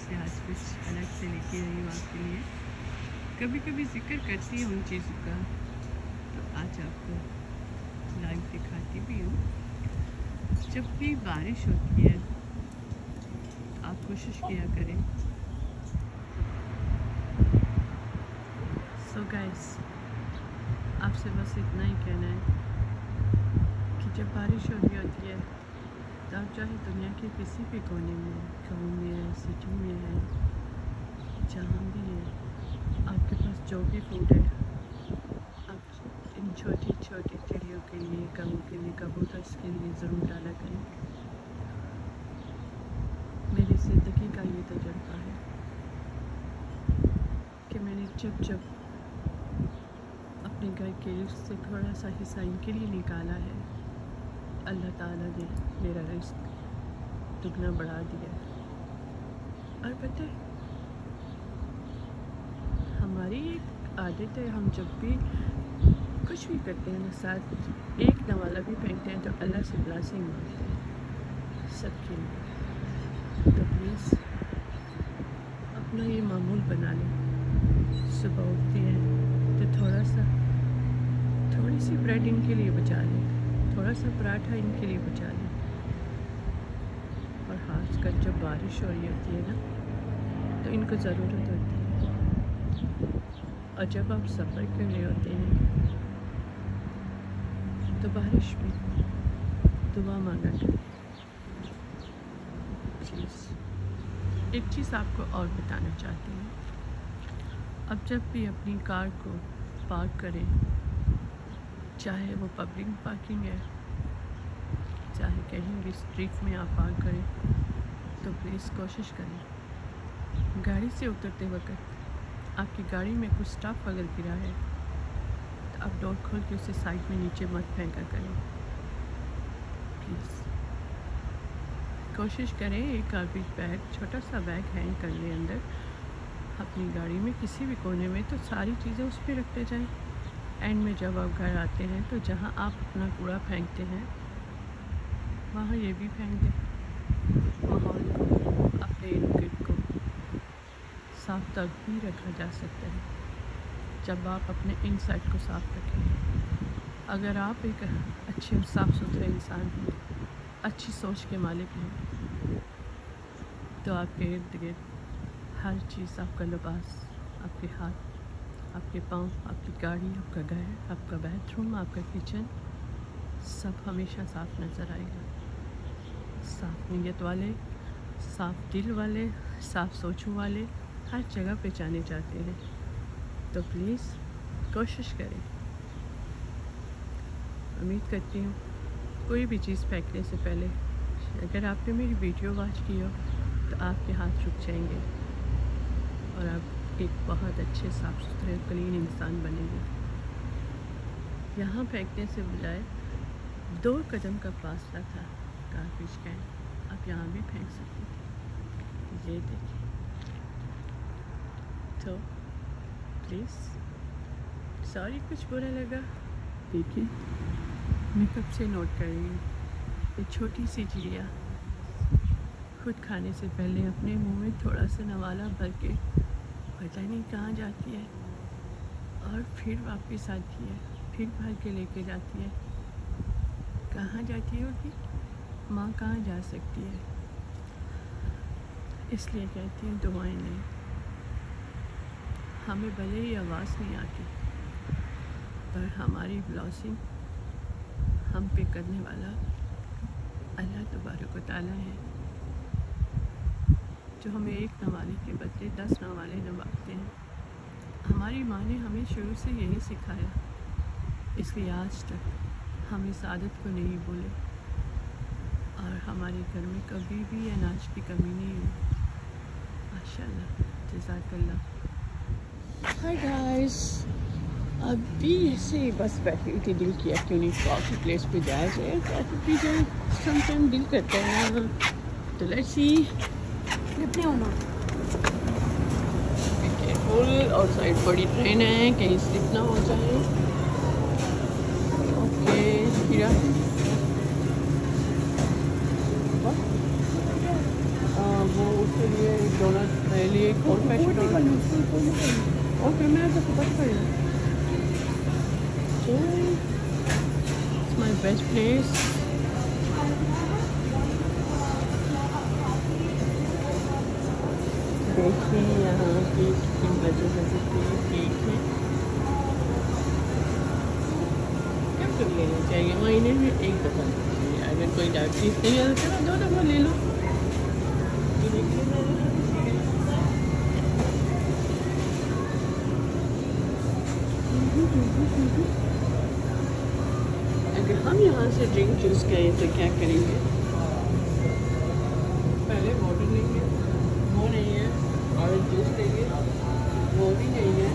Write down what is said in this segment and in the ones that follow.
से आज कुछ अलग से लेके आई हूँ आपके लिए। कभी कभी जिक्र करती हूँ उन चीज़ों का, तो आज आपको लाइव दिखाती भी हूँ। जब भी बारिश होती है तो आप कोशिश किया करें। सो गाइस, आपसे बस इतना ही कहना है कि जब बारिश हो रही होती है तो आप चाहे दुनिया के किसी भी कोने में, गाँव में है, सिटी में है, जहाँ भी है, आपके पास जो भी फूड है, आप इन छोटी छोटी चिड़ियों के लिए, कौओं के लिए, कबूतर्स के लिए ज़रूर डाला करें। मेरी ज़िंदगी का ये तजुर्बा है कि मैंने जब जब अपने घर के से थोड़ा सा हिस्सा इनके लिए निकाला है, अल्लाह ताला ने मेरा रिस्क दुगना बढ़ा दिया। और पता है, हमारी एक आदत है, हम जब भी कुछ भी करते हैं ना, साथ एक नवाला भी फेंकते हैं तो अल्लाह से ब्लेसिंग मांगते हैं सबके लिए। तो प्लीज़ अपना ये मामूल बना लें। सुबह उठती है तो थोड़ी सी ब्रेड इनके लिए बचा लें, थोड़ा सा पराठा इनके लिए बचा लें। और खासकर जब बारिश हो रही होती है ना, तो इनको ज़रूरत होती है। और जब आप सफ़र कर रहे होते हैं तो बारिश में दुआ मांगा करें। एक चीज़ आपको और बताना चाहती हूँ, अब जब भी अपनी कार को पार्क करें, चाहे वो पब्लिक पार्किंग है, चाहे कहीं भी स्ट्रीट में आप पार्क करें, तो प्लीज़ कोशिश करें गाड़ी से उतरते वक्त आपकी गाड़ी में कुछ स्टफ़ अगर गिरा है तो आप डोर खोल के उसे साइड में नीचे मत फेंका करें। प्लीज़ कोशिश करें एक गार्बेज बैग, छोटा सा बैग हैंग कर लें अंदर अपनी गाड़ी में किसी भी कोने में, तो सारी चीज़ें उस पर रखते जाएं। एंड में जब आप घर आते हैं तो जहाँ आप अपना कूड़ा फेंकते हैं वहाँ ये भी फेंक दें। माहौल को, अपने इर्द-गिर्द को साफ तक भी रखा जा सकता है जब आप अपने इनसाइड को साफ रखें। अगर आप एक अच्छे और साफ़ सुथरे इंसान हैं, अच्छी सोच के मालिक हैं, तो आपके इर्द गिर्द हर चीज़, आपका लिबास, आपके हाथ, आपके पाँव, आपकी गाड़ी, आपका घर, आपका बाथरूम, आपका किचन, सब हमेशा साफ़ नज़र आएगा। साफ़ नीयत वाले, साफ़ दिल वाले, साफ़ सोचों वाले हर जगह पे जाने जाते हैं। तो प्लीज़ कोशिश करें। उम्मीद करती हूँ कोई भी चीज़ फेंकने से पहले अगर आपने मेरी वीडियो वॉच की हो तो आपके हाथ रुक जाएंगे और आप एक बहुत अच्छे साफ़ सुथरे क्लीन इंसान बनेंगे। यहाँ फेंकने से बजाय 2 कदम का फासला था गार्बेज कैन, आप यहाँ भी फेंक सकते थे। ये देखिए। तो प्लीज़, सॉरी कुछ बुरा लगा। देखिए, मैं कब से नोट कर रही हूँ, ये छोटी सी चिड़िया खुद खाने से पहले अपने मुंह में थोड़ा सा नवाला भर के पता नहीं कहाँ जाती है और फिर वापस आती है, फिर भर के लेके जाती है। कहाँ जाती होगी? माँ कहाँ जा सकती है? इसलिए कहती हूँ दुआएं नहीं। हमें भले ही आवाज़ नहीं आती, पर हमारी ब्लॉसिंग हम पे करने वाला अल्लाह तबारक व तआला है, जो हमें एक नवाले के बदले 10 नवाले नवाजते हैं। हमारी माँ ने हमें शुरू से यही सिखाया, इसलिए आज तक हम इस आदत को नहीं भूले और हमारे घर में कभी भी अनाज की कमी नहीं हुई। माशाअल्लाह, जज़ाकल्लाह। हाय गाइस, अभी ऐसे ही बस बैठी हुई थी, दिल किया क्यों नहीं कॉफ़ी प्लेस पे जाया जाए, कॉफ़ी पी जाए। समटाइम दिल करता है ना, तो लेट्स सी। कितने होना केयरफुल, आउटसाइड बड़ी ट्रेन है, कहीं स्लिप ना हो जाए। ओके हीरा, वो उसके लिए डोनट ओल्ड फैशन ओके मैं तो बहुत कर so it's my best place देखिए यहाँ की मजे मजे के केक है क्या कर लेना चाहिए महीने में एक दफ़ा अगर कोई डायबिटीज नहीं है तो चलो 2 दफ़ा ले लो ये देखिए अगर हम यहाँ से ड्रिंक चूज़ करें तो क्या करेंगे पहले वाटर लेंगे वो नहीं है और जूस लेंगे वो भी नहीं है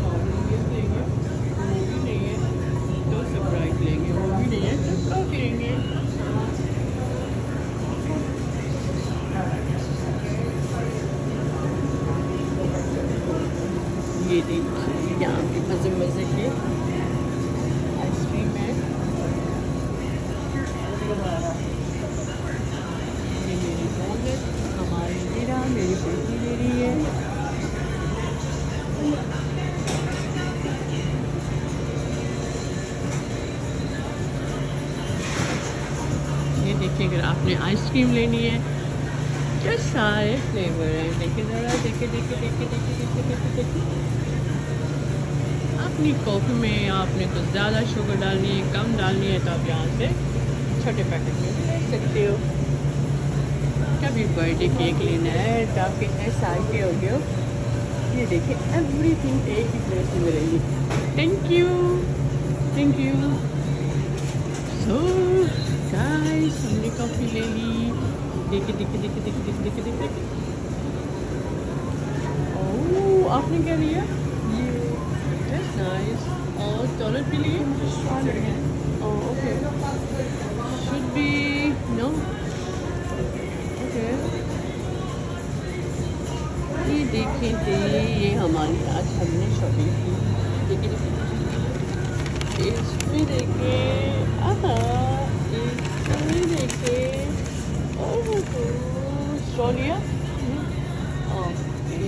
ऑरेंज लेंगे वो भी नहीं है तो स्प्राइट लेंगे वो भी नहीं है तो क्या करेंगे ये देखिए यहाँ पे मज़े मज़े के आइसक्रीम है ये मेरी बहन है हमारी मीरा मेरी बेटी ले रही है ये देखिए अगर आपने आइसक्रीम लेनी है जो सारे फ्लेवर हैं देखिए ज़रा देखिए देखिए देखिए देखिए देखिए देखिए देखिए अपनी कॉफ़ी में आपने कुछ ज़्यादा शुगर डालनी है कम डालनी है तो आप यहाँ से छोटे पैकेट में भी ले सकते हो कभी बर्थडे केक लेना है तो आप कितने साल के हो गए हो ये देखिए एवरीथिंग एक ही प्लेस में मिलेगी थैंक यू सो गाइस हमने कॉफ़ी ले ली देखिए देखिए देखिए देखिए देखिए देखिए देखिए ओह आपने क्या लिया That's nice. और डॉलर के लिए okay should be no okay ये देखें थे ये हमारी आज हमने शॉपिंग की देखिए देखिए इसमें देखें इसमें देखें ओह ऑस्ट्रेलिया ओके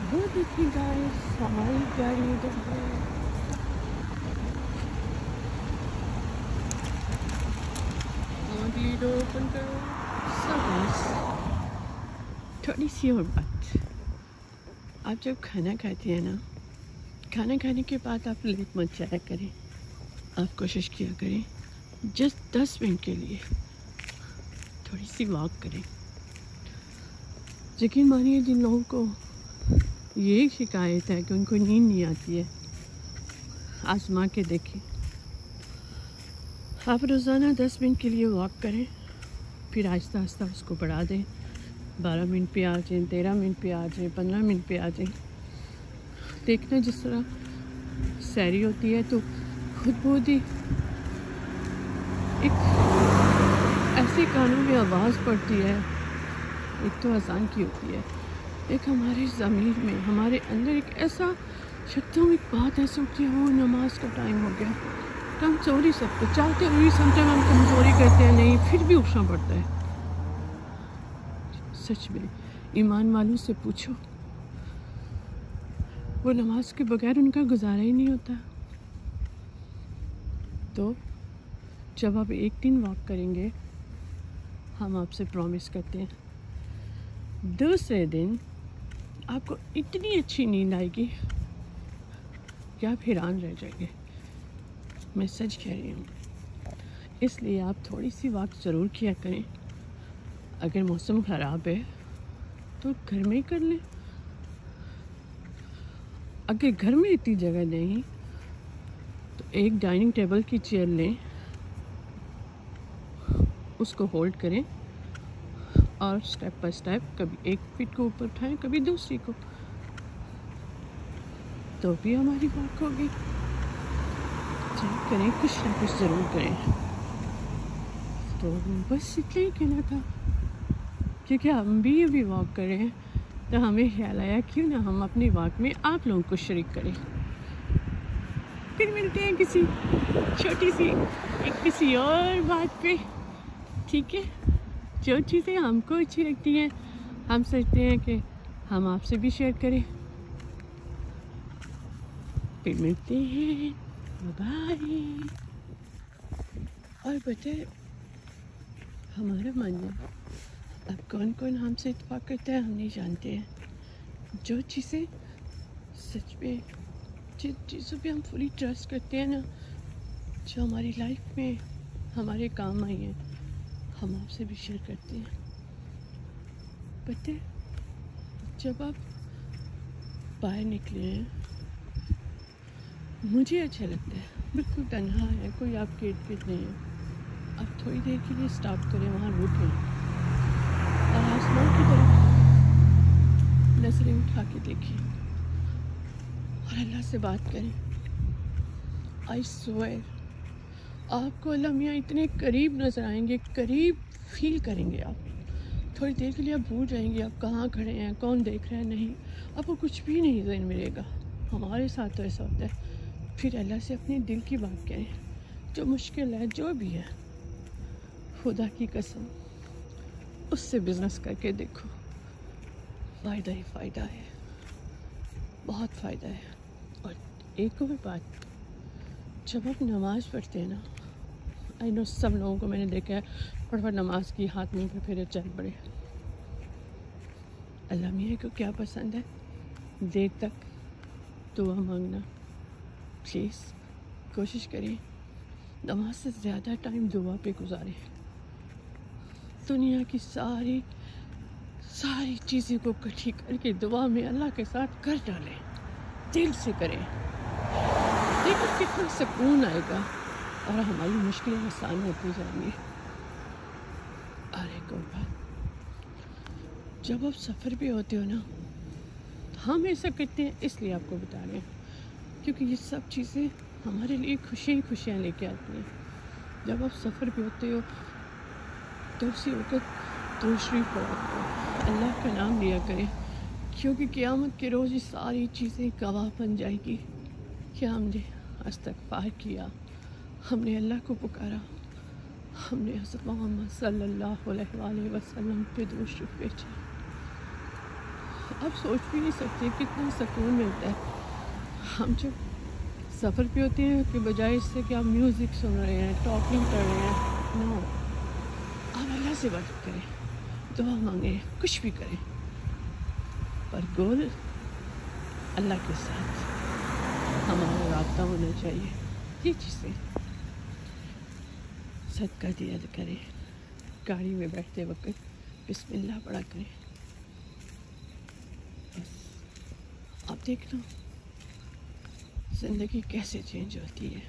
वो देखिए गाइस हमारी गाड़ी इधर है ओपन करो थोड़ी सी और बात आप जब खाना खाते हैं ना खाना खाने के बाद आप लेट मत जाया करें आप कोशिश किया करें जस्ट 10 मिनट के लिए थोड़ी सी वॉक करें यकीन मानिए जिन लोगों को ये शिकायत है कि उनको नींद नहीं आती है आजमा के देखें आप रोज़ाना 10 मिनट के लिए वॉक करें फिर आहिस्ता आहिस्ता उसको बढ़ा दें 12 मिनट पे आ जाएँ 13 मिनट पे आ जाएँ 15 मिनट पे आ जाएँ देखना जिस तरह सैरी होती है तो खुद बहुत ही एक ऐसे कानों में आवाज़ पड़ती है एक तो अज़ान की होती है एक हमारे ज़मीर में हमारे अंदर एक ऐसा शक्ति में एक बात ऐसी होती है वो नमाज का टाइम हो गया तो हम सो नहीं सकते चाहते हुए समटाइम हम कमज़ोरी करते हैं नहीं फिर भी उठना पड़ता है सच में ईमान वालों से पूछो वो नमाज के बगैर उनका गुजारा ही नहीं होता तो जब आप एक दिन वॉक करेंगे हम आपसे प्रॉमिस करते हैं दूसरे दिन आपको इतनी अच्छी नींद आएगी कि आप हैरान रह जाएंगे मैं सच कह रही हूँ इसलिए आप थोड़ी सी वॉक ज़रूर किया करें अगर मौसम ख़राब है तो घर में ही कर लें अगर घर में इतनी जगह नहीं तो एक डाइनिंग टेबल की चेयर लें उसको होल्ड करें और स्टेप बाय स्टेप कभी एक फीट को ऊपर उठाएं कभी दूसरी को तो भी हमारी वॉक होगी चाहे करें कुछ ना कुछ ज़रूर करें तो बस इतना ही कहना था क्योंकि हम भी अभी वॉक कर रहे हैं, तो हमें ख्याल आया क्यों ना हम अपनी वॉक में आप लोगों को शरीक करें। फिर मिलते हैं किसी छोटी सी किसी और बात पे, ठीक है। जो चीज़ें हमको अच्छी लगती हैं हम सोचते हैं कि हम आपसे भी शेयर करें। फिर मिलते हैं, बाय। और बताए हमारा मानना, अब कौन कौन हमसे इत्तेफाक करता है हम नहीं जानते हैं। जो चीज़ें सच में, जिन चीज़ों पे हम फुली ट्रस्ट करते हैं ना, जो हमारी लाइफ में हमारे काम आई हैं, हम आपसे भी शेयर करते हैं। पता है जब आप बाहर निकले हैं मुझे अच्छा लगता है, बिल्कुल तन्हा है, कोई आपके इर्द गिर्द नहीं है। आप थोड़ी देर के लिए स्टॉप करें, वहाँ रुकें और आसमान की तरफ नजरें उठा के देखें और अल्लाह से बात करें। आई स्वेयर आपको अल्लाह मियाँ इतने करीब नज़र आएंगे, करीब फील करेंगे आप। थोड़ी देर के लिए आप भूल जाएंगे आप कहाँ खड़े हैं, कौन देख रहा है, नहीं, आपको कुछ भी नहीं ज़हन मिलेगा। हमारे साथ तो ऐसा होता है। फिर अल्लाह से अपने दिल की बात करें, जो मुश्किल है, जो भी है, खुदा की कसम उससे बिज़नेस करके देखो, फ़ायदा ही फ़ायदा है, बहुत फ़ायदा है। और एक और बात, जब आप नमाज़ पढ़ते हैं ना, आई नो सब लोगों को मैंने देखा है फटाफट नमाज की हाथ में पे फिर चल पड़े। अल्लाह मियाँ को क्या पसंद है, देर तक दुआ मांगना। प्लीज़ कोशिश करें नमाज से ज़्यादा टाइम दुआ पे गुजारें। दुनिया की सारी चीज़ों को इकट्ठी करके दुआ में अल्लाह के साथ कर डालें, दिल से करें, देखो कितना सुकून आएगा और हमारी मुश्किलें आसान होती जाएंगी। और एक और बात, जब आप सफ़र पे होते हो ना, हम ऐसा करते हैं इसलिए आपको बता रहे हैं क्योंकि ये सब चीज़ें हमारे लिए खुशियाँ ही खुशियाँ लेके आती हैं। जब आप सफ़र पे होते हो तो उसी वक्त दूसरी पढ़ो, अल्लाह का नाम लिया करें, क्योंकि क़यामत के रोज़ ये सारी चीज़ें गवाह बन जाएगी कि हमने इस्तग़फ़ार किया, हमने अल्लाह को पुकारा, हमने हज़रत मोहम्मद सल्लल्लाहु अलैहि वसल्लम पे दुरूद शरीफ भेजा। आप सोच भी नहीं सकते कितना सुकून मिलता है। हम जब सफ़र पे होते हैं कि बजाय इससे कि आप म्यूज़िक सुन रहे हैं, टॉकिंग कर रहे हैं, नो, आप अल्लाह से बात करें, दुआ मांगें, कुछ भी करें, पर गोल अल्लाह के साथ हमारा राब्ता होना चाहिए। ये चीज़ें सदका दिया करें, गाड़ी में बैठते वक्त बिस्मिल्लाह पढ़ा करें। बस आप देख लो ज़िंदगी कैसे चेंज होती है।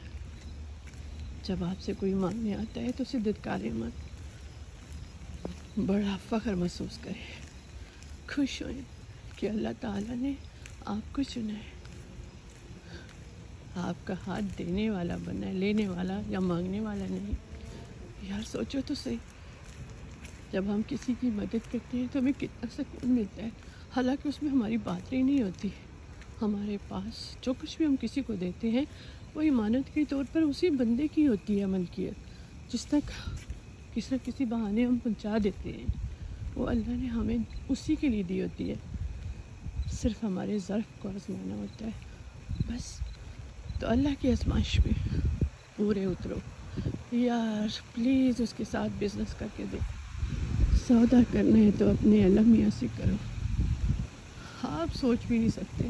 जब आपसे कोई मांगने आता है तो उसे धिक्कारें मत, बड़ा फ़ख्र महसूस करें, खुश होएं कि अल्लाह ताला ने आपको चुना है। आपका हाथ देने वाला बनना है, लेने वाला या मांगने वाला नहीं। यार सोचो तो सही, जब हम किसी की मदद करते हैं तो हमें कितना सुकून मिलता है, हालांकि उसमें हमारी बातें नहीं होती। हमारे पास जो कुछ भी हम किसी को देते हैं वो इमानत के तौर पर उसी बंदे की होती है मलकियत, जिस तक किसी न किसी बहाने हम पहुंचा देते हैं, वो अल्लाह ने हमें उसी के लिए दी होती है। सिर्फ हमारे ज़र्फ़ को आज़माना होता है बस। तो अल्लाह की आज़माइश में पूरे उतरो यार, प्लीज़ उसके साथ बिज़नेस करके दो। सौदा करना है तो अपने अल्लाह मियाँ से करो। आप सोच भी नहीं सकते,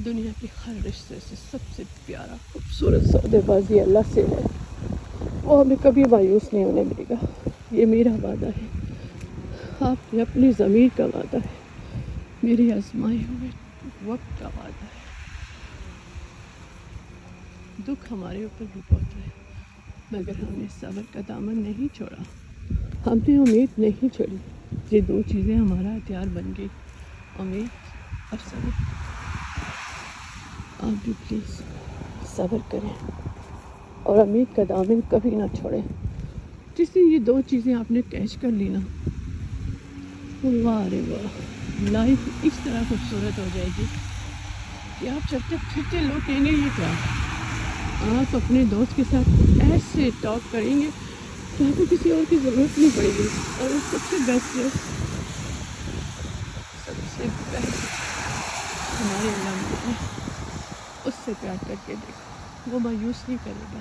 दुनिया के हर रिश्ते से सबसे प्यारा खूबसूरत सौदेबाजी अल्लाह से है, वो हमें कभी मायूस नहीं होने देगा। ये मेरा वादा है, आपकी अपनी ज़मीर का वादा है, मेरे आज़माए हुए वक्त का वादा है। दुख हमारे ऊपर भी बहुत है, मगर हमने सब्र का दामन नहीं छोड़ा, हमने उम्मीद नहीं छोड़ी। ये दो चीज़ें हमारा हथियार बन गई, उम्मीद और सब्र। आप भी प्लीज़ सब्र करें और उम्मीद का दामन कभी ना छोड़ें। जिससे ये दो चीज़ें आपने कैच कर ली ना, वाह रे वाह, लाइफ इस तरह खूबसूरत हो जाएगी कि आप चलते फिरते लोग कहेंगे ये क्या। आप अपने दोस्त के साथ ऐसे टॉक करेंगे कि आपको किसी और की ज़रूरत नहीं पड़ेगी। और वो सबसे बेस्ट है, सबसे बेस्ट हमारे अल्लाह मिला है, उससे प्यार करके देखो, वो मायूस नहीं करेगा।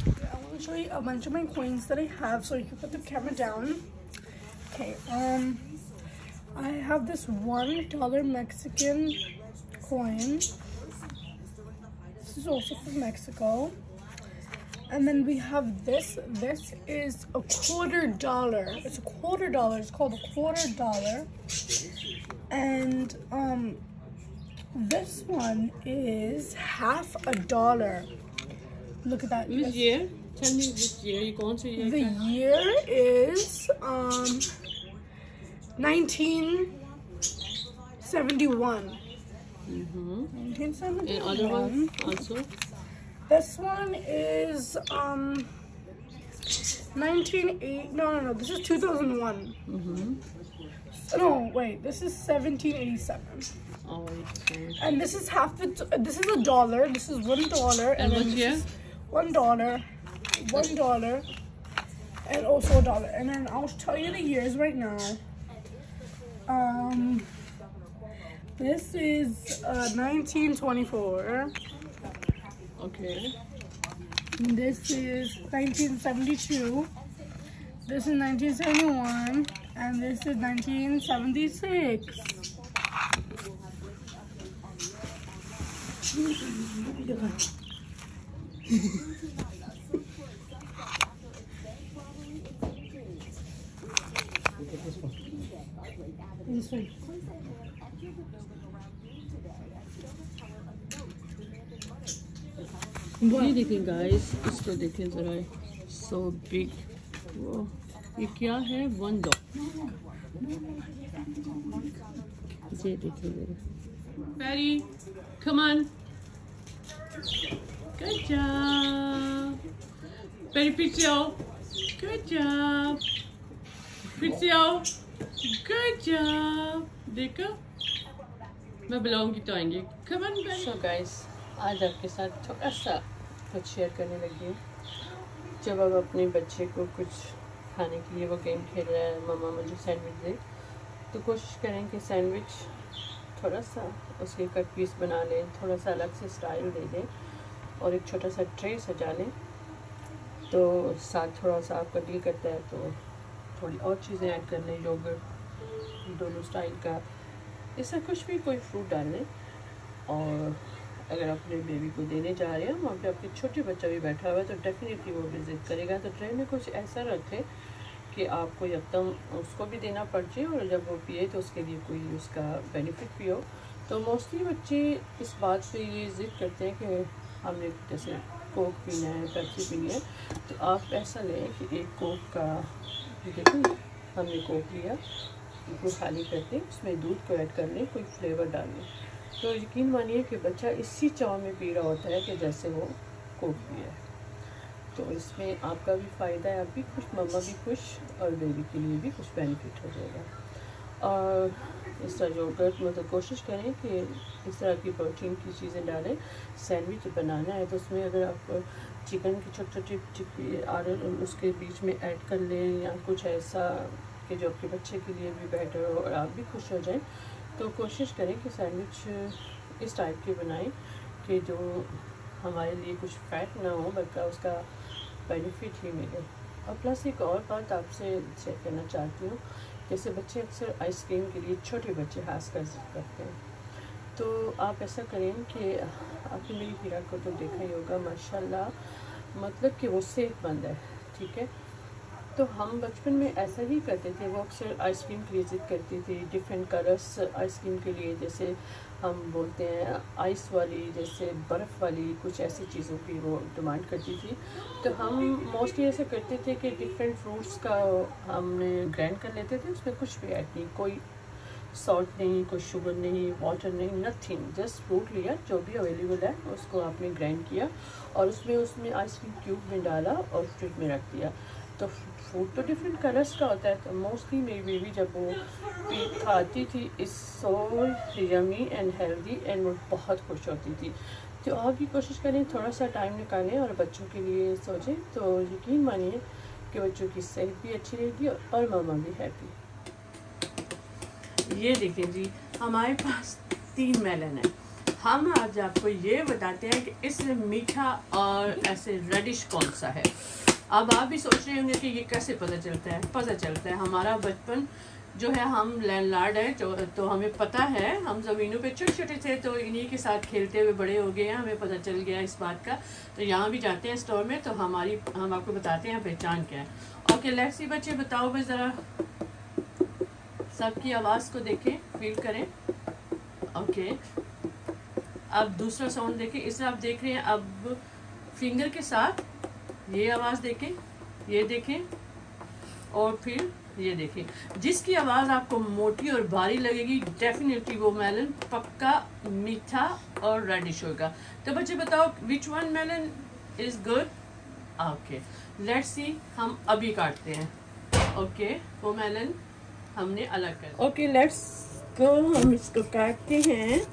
I want to show you a bunch of my coins that I have so you can put the camera down. Okay, I have this $1 Mexican coin. This is also from Mexico. And then we have this. This is a $1/4. It's a $1/4. It's called a $1/4. And this one is $1/2. Look at that. Which year? Tell me which year. You कौन से year The का? year is 1971. 1971. And other one also. This one is 1980. No. This is 2001. No, wait. This is 1787. Oh, okay. And this is this is $1. This is $1. And then what this year? is $1, $1, and also $1. And then I'll tell you the years right now. This is 1924. Okay. This is 1972. This is 1971, and this is 1976. This way. ये देखें guys, इसको देखें ज़रा, so big. वो ये क्या है? $1। ये देखें ज़रा। Patty, come on. Good job. Patty, फिर से आओ। Good job. फिर से आओ। Good job. देखो, मैं बुलाऊंगी तो आएंगे। Come on, Patty. So guys, आज आपके साथ थोड़ा सा कुछ शेयर करने लगी हूँ। जब आप अपने बच्चे को कुछ खाने के लिए वो गेम खेल रहा है, मम्मा मुझे सैंडविच दे, तो कोशिश करें कि सैंडविच थोड़ा सा उसके कट पीस बना लें, थोड़ा सा अलग से स्टाइल दे दें और एक छोटा सा ट्रे सजा लें। तो साथ थोड़ा सा आपका दिल करता है तो थोड़ी और चीज़ें ऐड कर लें, योगर्ट दोनों स्टाइल का, इससे कुछ भी कोई फ्रूट डाल लें। और अगर अपने बेबी को देने जा रहे हैं, वहाँ पे आपके छोटे बच्चा भी बैठा हुआ है तो डेफिनेटली वो विज़िट करेगा। तो ट्रे में कुछ ऐसा रखें कि आपको एकदम उसको भी देना पड़ जाए और जब वो पिए तो उसके लिए कोई उसका बेनिफिट भी हो। तो मोस्टली बच्चे इस बात पे ये ज़िद करते हैं कि हमने जैसे कोक पीना है, पेप्सी पीनी है, तो आप ऐसा लें कि एक कोक का, देखो हमने कोक लिया, उसको खाली करके उसमें दूध को ऐड कर लें, कोई फ्लेवर डाल लें, तो यकीन मानिए कि बच्चा इसी चाव में पी रहा होता है कि जैसे वो कोक पिया है। तो इसमें आपका भी फ़ायदा है, आप भी खुश, मम्मा भी खुश, और बेबी के लिए भी कुछ बेनिफिट हो जाएगा। और इस तरह योगर्ट में तो कोशिश करें कि इस तरह की प्रोटीन की चीज़ें डालें। सैंडविच बनाना है तो उसमें अगर आप चिकन की छोटी छोटी और उसके बीच में ऐड कर लें या कुछ ऐसा कि जो आपके बच्चे के लिए भी बेटर हो और आप भी खुश हो जाएं, तो कोशिश करें कि सैंडविच इस टाइप के बनाएं कि जो हमारे लिए कुछ फैट ना हो बल्कि उसका बेनिफिट ही मिले। और प्लस एक और बात आपसे शेयर करना चाहती हूँ, जैसे बच्चे अक्सर आइसक्रीम के लिए, छोटे बच्चे खासकर जिद करते हैं, तो आप ऐसा करें कि आपने मेरी हीरा को तो देखा ही होगा माशाल्लाह, मतलब कि वो सेहतमंद है, ठीक है। तो हम बचपन में ऐसा ही करते थे, वो अक्सर आइसक्रीम के लिए ज़िद करती थी, डिफरेंट कलर्स आइसक्रीम के लिए, जैसे हम बोलते हैं आइस वाली, जैसे बर्फ़ वाली, कुछ ऐसी चीज़ों की वो डिमांड करती थी। तो हम मोस्टली ऐसा करते थे कि डिफरेंट फ्रूट्स का हमने ग्राइंड कर लेते थे, उसमें कुछ भी ऐड नहीं, कोई सॉल्ट नहीं, कोई शुगर नहीं, वाटर नहीं, नथिंग, जस्ट फ्रूट लिया जो भी अवेलेबल है उसको आपने ग्राइंड किया और उसमें आइसक्रीम क्यूब में डाला और फ्रिज में रख दिया। तो तो फूड तो डिफरेंट कलर्स का होता है। तो मोस्टली मेरी बेबी जब वो खाती थी इस so yummy and healthy and वो बहुत खुश होती थी। तो आप भी कोशिश करें, थोड़ा सा टाइम निकालें और बच्चों के लिए सोचें, तो यकीन मानिए कि बच्चों की सेहत भी अच्छी रहेगी और मामा भी हैप्पी। ये देखिए जी, हमारे पास 3 मेलन है। हम आज आपको ये बताते हैं कि इसमें मीठा और ऐसे रेडिश कौन सा है। अब आप भी सोच रहे होंगे कि ये कैसे पता चलता है। पता चलता है, हमारा बचपन जो है, हम लैंडलॉर्ड है जो, तो हमें पता है, हम ज़मीनों पे छोटे छोटे थे तो इन्हीं के साथ खेलते हुए बड़े हो गए हैं। हमें पता चल गया इस बात का। तो यहाँ भी जाते हैं स्टोर में तो हम आपको बताते हैं पहचान क्या है। ओके लेट्स सी बच्चे, बताओ बस ज़रा, सबकी आवाज़ को देखें, फील करें। ओके, अब दूसरा साउंड देखें। इसे आप देख रहे हैं, अब फिंगर के साथ ये आवाज़ देखें, ये देखें और फिर ये देखें। जिसकी आवाज़ आपको मोटी और भारी लगेगी डेफिनेटली वो मेलन पक्का मीठा और रेडिश होगा। तो बच्चे बताओ which one melon is good. Okay let's see, हम अभी काटते हैं। ओके वो मेलन हमने अलग कर। ओके लेट्स गो, हम इसको काटते हैं।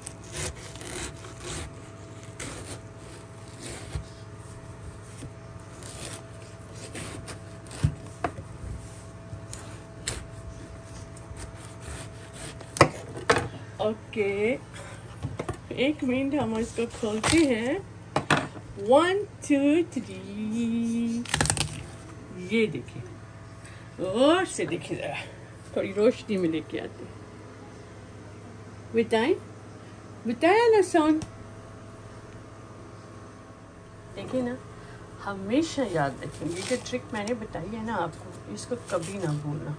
ओके एक मिनट, हम इसको खोलते हैं। 1 2 3, ये देखिए, और से देखिए जरा, थोड़ी रोशनी में लेके आते। बताया ना साउंड, देखिए ना, हमेशा याद रखेंगे कि ट्रिक मैंने बताई है ना आपको, इसको कभी ना भूलना।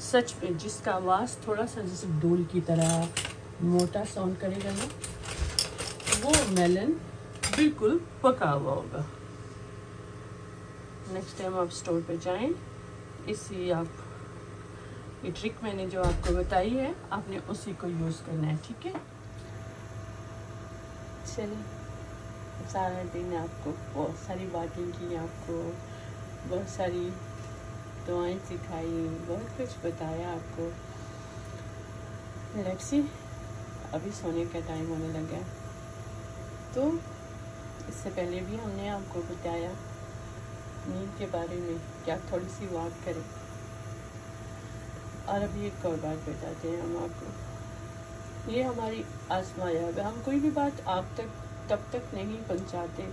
सच में जिसका आवाज़ थोड़ा सा जैसे डोल की तरह मोटा साउंड करेगा ना, वो मेलन बिल्कुल पका हुआ होगा। नेक्स्ट टाइम आप स्टोर पे जाएं, इसी आप ये ट्रिक मैंने जो आपको बताई है, आपने उसी को यूज़ करना है, ठीक है। चलिए, सारा दिन आपको बहुत सारी बातें की, आपको बहुत सारी दुआएं सिखाई, बहुत कुछ बताया आपको। लेट्स सी, अभी सोने का टाइम होने लगा। तो इससे पहले भी हमने आपको बताया नींद के बारे में कि आप थोड़ी सी वॉक करें। और अभी एक और बात बताते हैं हम आपको। ये हमारी आजमायाब है। हम कोई भी बात आप तक तब तक नहीं पहुंचाते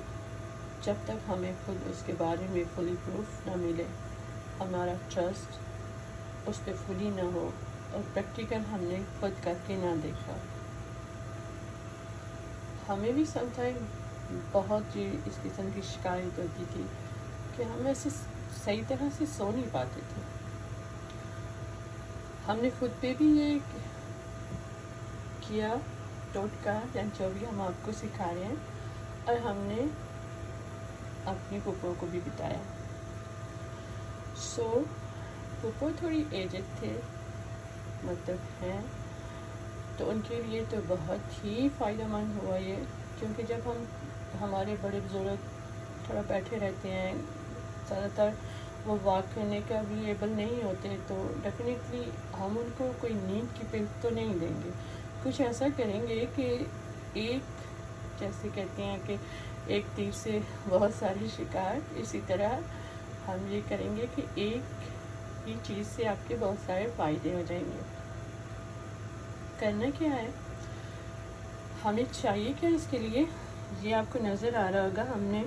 जब तक हमें खुद उसके बारे में फुली प्रूफ ना मिले, हमारा ट्रस्ट उस पर फुली ना हो और प्रैक्टिकल हमने खुद करके ना देखा। हमें भी समटाइम बहुत ही इस किस्म की शिकायत होती थी कि हम ऐसे सही तरह से सो नहीं पाते थे। हमने खुद पे भी ये किया टोटका या जो भी हम आपको सिखा रहे हैं, और हमने अपनी पुप्पो को भी बताया। सो पुप्पो थोड़ी एजड थे, मतलब हैं, तो उनके लिए तो बहुत ही फ़ायदेमंद हुआ ये, क्योंकि जब हमारे बड़े बुजुर्ग थोड़ा बैठे रहते हैं, ज़्यादातर वो वॉक करने का भी एबल नहीं होते, तो डेफिनेटली हम उनको कोई नींद की पिल तो नहीं देंगे। कुछ ऐसा करेंगे कि एक, जैसे कहते हैं कि एक तीर से बहुत सारे शिकार, इसी तरह हम ये करेंगे कि एक ही चीज़ से आपके बहुत सारे फ़ायदे हो जाएंगे। करना क्या है, हमें चाहिए क्या इसके लिए, ये आपको नज़र आ रहा होगा। हमने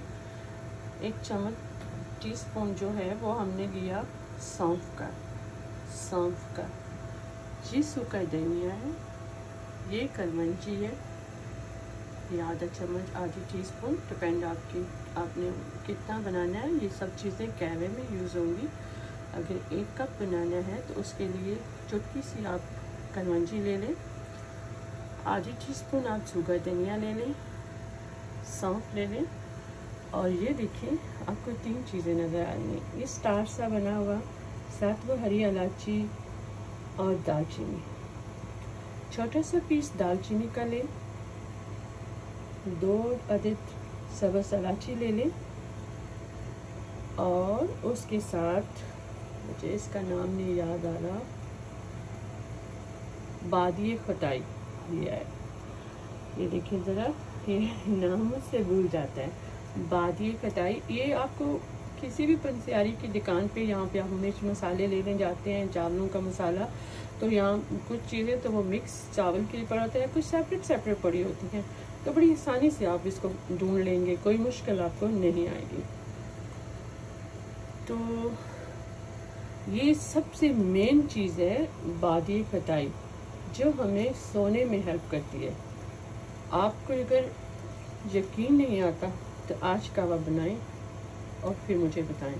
1 चम्मच टीस्पून जो है वो हमने लिया सौंफ का। ये सूखा धनिया है, ये कलमंजी है, ये आधा चम्मच, आधी टीस्पून, डिपेंड आपने कितना बनाना है। ये सब चीज़ें कैवे में यूज़ होंगी। अगर 1 कप बनाना है तो उसके लिए चुटकी सी आप कलमंजी ले लें, आधी टीस्पून आप सूखा धनिया ले लें, सौंफ ले लें, और ये देखिए आपको 3 चीज़ें नज़र आ रही हैं। ये स्टार सा बना हुआ, साथ वो हरी इलायची और दालचीनी, छोटा सा पीस दालचीनी का लें, 2 अदद सब्ज़ इलायची ले लें, और उसके साथ मुझे इसका नाम नहीं याद आ रहा, बादिए खटाई लिया है। ये देखिए ज़रा, ये नाम मुझसे भूल जाता है। बादिए खटाई, ये आपको किसी भी पंसियारी की दुकान पे, यहाँ पे आप मिर्च मसाले लेने जाते हैं, चावलों का मसाला, तो यहाँ कुछ चीज़ें तो वो मिक्स चावल के लिए पड़ा होता है, कुछ सेपरेट सेपरेट पड़ी होती हैं, तो बड़ी आसानी से आप इसको ढूंढ लेंगे, कोई मुश्किल आपको नहीं आएगी। तो ये सबसे मेन चीज़ है बादिए खटाई, जो हमें सोने में हेल्प करती है। आपको अगर यकीन नहीं आता तो आज कहवा बनाएं और फिर मुझे बताएं।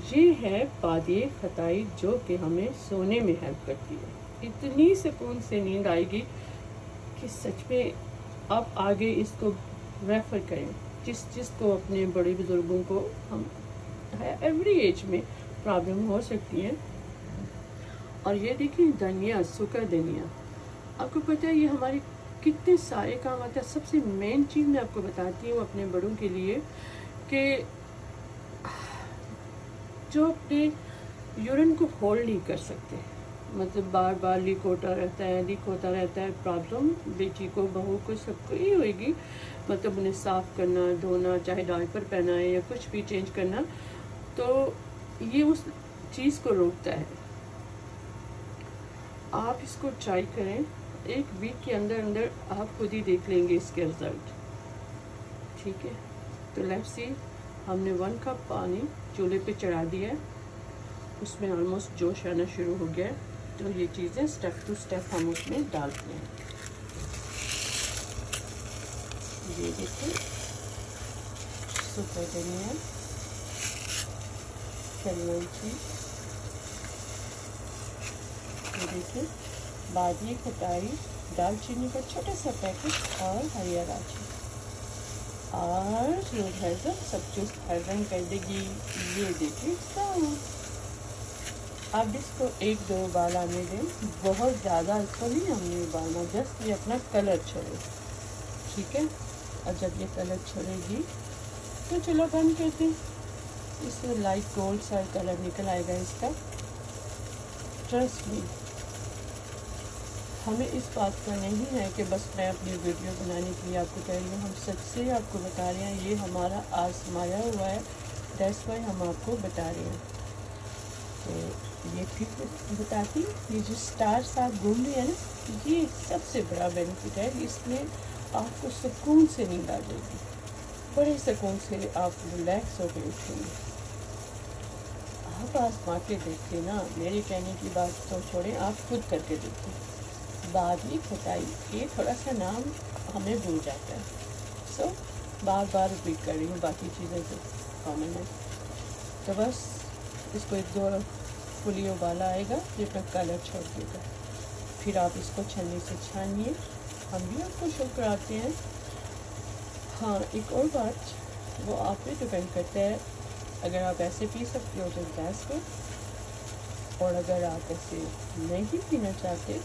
ये है बादिए खटाई जो कि हमें सोने में हेल्प करती है। इतनी सुकून से नींद आएगी कि सच में आप आगे इसको रेफ़र करें, जिसको अपने बड़े बुजुर्गों को, हम एवरी एज में प्रॉब्लम हो सकती है। और ये देखिए धनिया, सूखा धनिया, आपको पता है ये हमारे कितने सारे काम आता है। सबसे मेन चीज़ मैं आपको बताती हूँ अपने बड़ों के लिए कि जो अपने यूरिन को होल्ड नहीं कर सकते, मतलब बार बार लीक होता रहता है, प्रॉब्लम बेटी को, बहू को, सबको ही होएगी, मतलब उन्हें साफ़ करना, धोना, चाहे डायपर पहनाए या कुछ भी चेंज करना, तो ये उस चीज़ को रोकता है। आप इसको ट्राई करें, 1 वीक के अंदर अंदर आप खुद ही देख लेंगे इसके रिजल्ट। ठीक है, तो लेट्स सी। हमने 1 कप पानी चूल्हे पे चढ़ा दिया है, उसमें ऑलमोस्ट जोश आना शुरू हो गया है, तो ये चीज़ें स्टेप टू स्टेप हम उसमें डालते हैं। ये देखिए सूखा धनिया, कलौंजी, ये देखिए बादिए खटाई, दालचीनी का छोटा सा पैकेट और हरी इलायची, और सूरज हैज़ल सब चीज़ हरदम कर देगी। ये देखिए अब इसको 1-2 उबाल आने दें, बहुत ज़्यादा इसको नहीं हमने उबालना, जस्ट ये अपना कलर छोड़े। ठीक है, और जब ये कलर छोड़ेगी तो चलो बंद करते हैं। इसमें लाइट गोल्ड सा कलर निकल आएगा इसका। ट्रस्ट मी, हमें इस बात का नहीं है कि बस मैं अपनी वीडियो बनाने के लिए आपको कह रही हूँ, हम सच से आपको बता रहे हैं, ये हमारा आजमाया हुआ है, दैट्स वाई हम आपको बता रहे हैं। तो ये फिर बताती, ये जो स्टार्स आप घूम रहे हैं ना, ये सबसे बड़ा बेनिफिट है, इसमें आपको सुकून से नींद आ जाएगी, बड़े सुकून से आप रिलैक्स होकर उठेंगे। आप आजमा के देखिए ना, मेरे कहने की बात तो छोड़ें, आप खुद करके देखिए। बादिए खटाई, ये थोड़ा सा नाम हमें भूल जाता है, सो बार बार रिपीट कर रही हूँ, बाकी चीज़ें तो कॉमन है। तो बस इसको 1-2 फुली उबाला आएगा, ये अपना कलर छोड़ देगा, फिर आप इसको छन्नी से छानिए। हम भी आपको शो कराते हैं। हाँ, एक और बात, वो आप पे डिपेंड करता है, अगर आप ऐसे पी सकते हो तो गैस पे, और अगर आप ऐसे नहीं पीना चाहते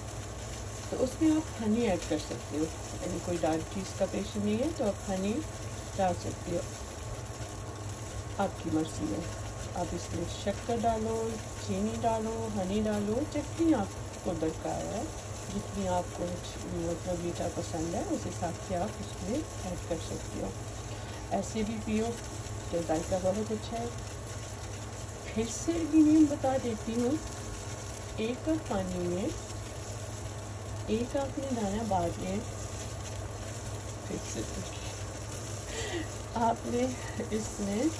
तो उसमें आप हनी ऐड कर सकते हो। यानी कोई डायबिटीज़ का पेशेंट नहीं है तो आप हनी डाल सकते हो, आपकी मर्ज़ी है। आप इसमें शक्कर डालो, चीनी डालो, हनी डालो, जितनी आपको दरकार है, जितनी आपको मतलब मीठा पसंद है, उस हिसाब से आप उसमें ऐड कर सकते हो। ऐसे भी पियो तो जायका बहुत अच्छा है। फिर से भी बता देती हूँ, 1 कप पानी में 1 आपने दाना बादिए, फिर से आपने इसमें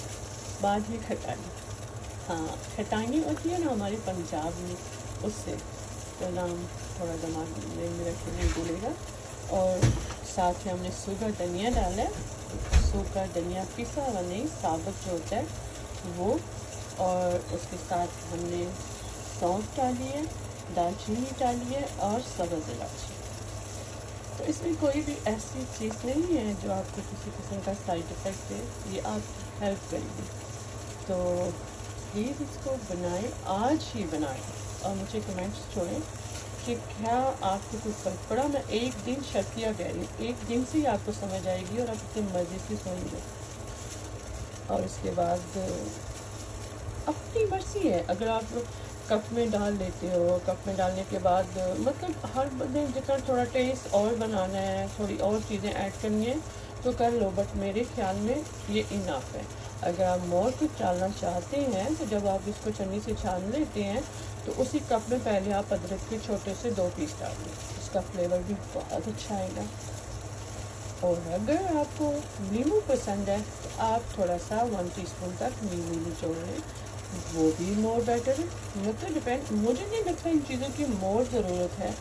बादिए खटाई, हाँ खटाई होती है ना हमारे पंजाब में, उससे तो नाम थोड़ा दिमाग में रखे नहीं भूलेगा। और साथ में हमने सूखा धनिया डाला है, सूखा धनिया पिसा हुआ नहीं, साबुत जो होता है वो, और उसके साथ हमने सौंफ डाली है, दालचीनी डाली है और सब्ज़ इलायची। तो इसमें कोई भी ऐसी चीज़ नहीं है जो आपको किसी किस्म का साइड इफ़ेक्ट दे, ये आपकी हेल्प करेगी। तो प्लीज़ इसको बनाएं, आज ही बनाएं, और मुझे कमेंट्स छोड़ें कि क्या आपको कुछ फ़र्क पड़ा। मैं 1 दिन शर्तिया कह रही हूँ, 1 दिन से ही आपको समझ आएगी और आप अपनी मर्ज़ी से सोएंगे। और उसके बाद अपनी मर्जी है। अगर आप कप में डाल लेते हो, कप में डालने के बाद मतलब हर बंदे जितना थोड़ा टेस्ट और बनाना है, थोड़ी और चीज़ें ऐड करनी है तो कर लो, बट मेरे ख्याल में ये इनफ है। अगर आप मोर कुछ डालना चाहते हैं तो जब आप इसको छन्नी से छान लेते हैं तो उसी कप में पहले आप अदरक के छोटे से 2 पीस डाल दें, इसका फ्लेवर भी बहुत अच्छा आएगा। और अगर आपको नींबू पसंद है तो आप थोड़ा सा 1 टीस्पून तक नींबू निचोड़ लें, वो भी मोर बेटर है। मतलब डिपेंड, मुझे नहीं लगता इन चीज़ों की मोर ज़रूरत है,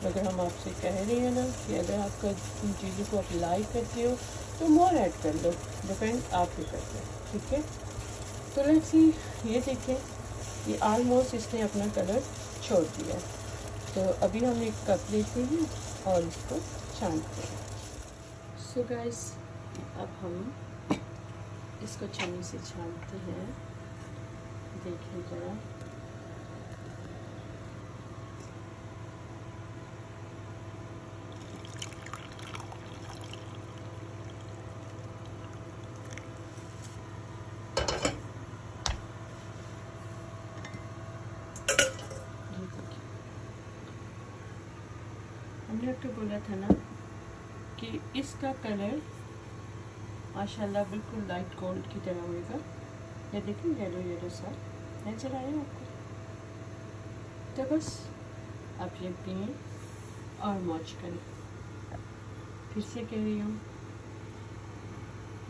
मगर हम आपसे कह रहे हैं ना कि अगर आपका इन चीज़ों को आप लाइक करते हो तो मोर ऐड कर लो, डिपेंड आप भी करते हैं, ठीक है। तो लेट्स सी, ये देखें ये ऑलमोस्ट इसने अपना कलर छोड़ दिया। तो अभी हम एक कप लेते हैं और इसको छानते हैं। सो गाइस, अब हम इसको छन्नी से छानते हैं। देखिए जरा, हमने आपको बोला था ना कि इसका कलर माशाल्लाह बिल्कुल लाइट गोल्ड की तरह होएगा। ये देखिए येलो येलो सा नजर आया आपको। तो बस आप ये पिए और मौज करें। फिर से कह रही हूँ,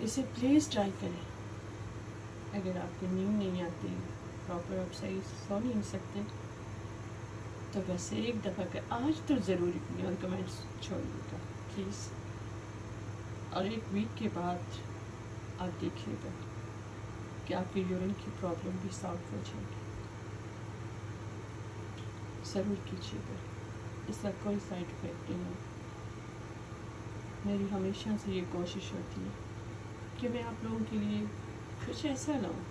इसे प्लीज़ ट्राई करें। अगर आपको नींद नहीं आती, प्रॉपर आप सही सो नहीं सकते, तो बस एक दफ़ा कर आज तो ज़रूर पिए और कमेंट्स छोड़िएगा प्लीज़। और 1 वीक के बाद आप देखिएगा कि आपकी यूरिन की प्रॉब्लम भी सॉल्व हो जाएगी। ज़रूर कीजिएगा, इसका कोई साइड इफ़ेक्ट नहीं है। मेरी हमेशा से ये कोशिश होती है कि मैं आप लोगों के लिए कुछ ऐसा लाऊं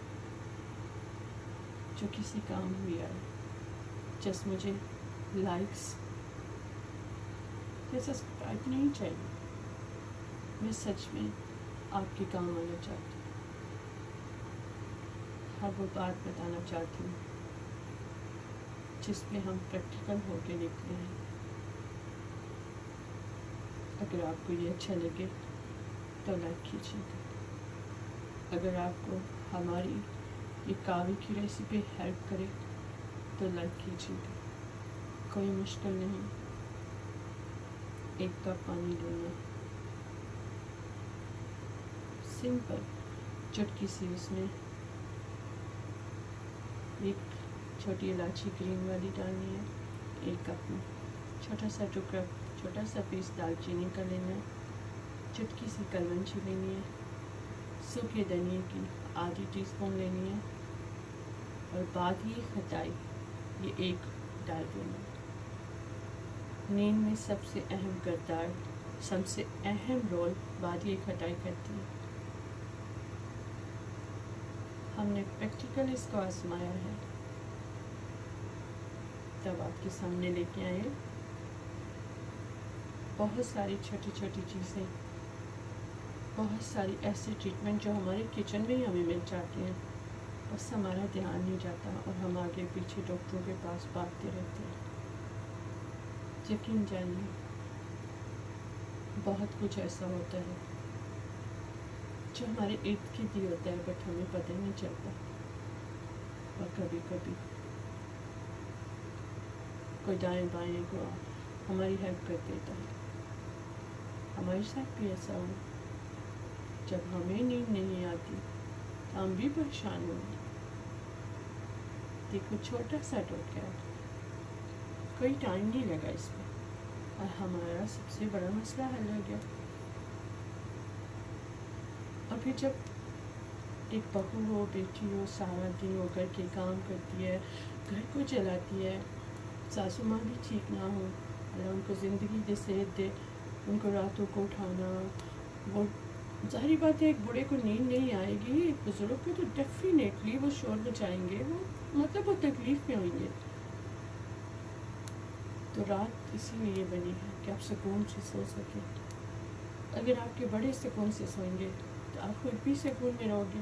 जो किसी काम भी आए। जस्ट मुझे लाइक्स या सब्सक्राइब नहीं चाहिए, मैं सच में आपके काम आना चाहती हूँ। हर वो बात बताना चाहती हूँ जिसमें हम प्रैक्टिकल होके निकले हैं। अगर आपको ये अच्छा लगे तो लाइक कीजिएगा। अगर आपको हमारी ये कावी की रेसिपी हेल्प करे तो लाइक कीजिएगा। कोई मुश्किल नहीं, 1 कप पानी लेना, सिंपल, चुटकी सी उसमें 1 छोटी इलायची ग्रीन वाली डालनी है 1 कप में, छोटा सा टुकड़ा, छोटा सा पीस दालचीनी का लेना है, चुटकी सी कलवंजी लेनी है, सूखे धनिए की आधी टीस्पून लेनी है, और बादी खटाई ये 1 डाल देना है। नींद में सबसे अहम किरदार, सबसे अहम रोल बादी खटाई करती है। हमने प्रैक्टिकल इसको आजमाया है, तब आपके सामने लेके आए। बहुत सारी छोटी छोटी चीज़ें, बहुत सारी ऐसी ट्रीटमेंट जो हमारे किचन में ही हमें मिल जाती हैं, बस हमारा ध्यान नहीं जाता और हम आगे पीछे डॉक्टरों के पास भागते रहते हैं। यकीन जानिए, बहुत कुछ ऐसा होता है जो हमारे इर्द गिर्द ही होता है, बट हमें पता ही नहीं चलता। और कभी कभी कोई दाएं बाएं को हमारी हेल्प कर देता है। हमारे साथ भी ऐसा हो, जब हमें नींद नहीं आती तो हम भी परेशान होंगे। देखो, छोटा सा टोटका है, कोई टाइम नहीं लगा इसमें और हमारा सबसे बड़ा मसला हल हो गया। और फिर जब एक बहू हो, बेटी हो, सारा दिन वो घर के काम करती है, घर को चलाती है, सासू माँ भी ठीक ना हो, अल्लाह उनको ज़िंदगी दे, सेहत दे, उनको रातों को उठाना, वो ज़ाहिर बात है एक बूढ़े को नींद नहीं आएगी, एक बुज़ुर्ग को तो डेफिनेटली वो शोर मचाएंगे, वो मतलब वो तकलीफ़ में होंगे। तो रात इसीलिए बनी है कि आप सुकून से सो सकें। अगर आपके बड़े सुकून से सोएंगे तो आप खुद भी सुकून में रहोगे।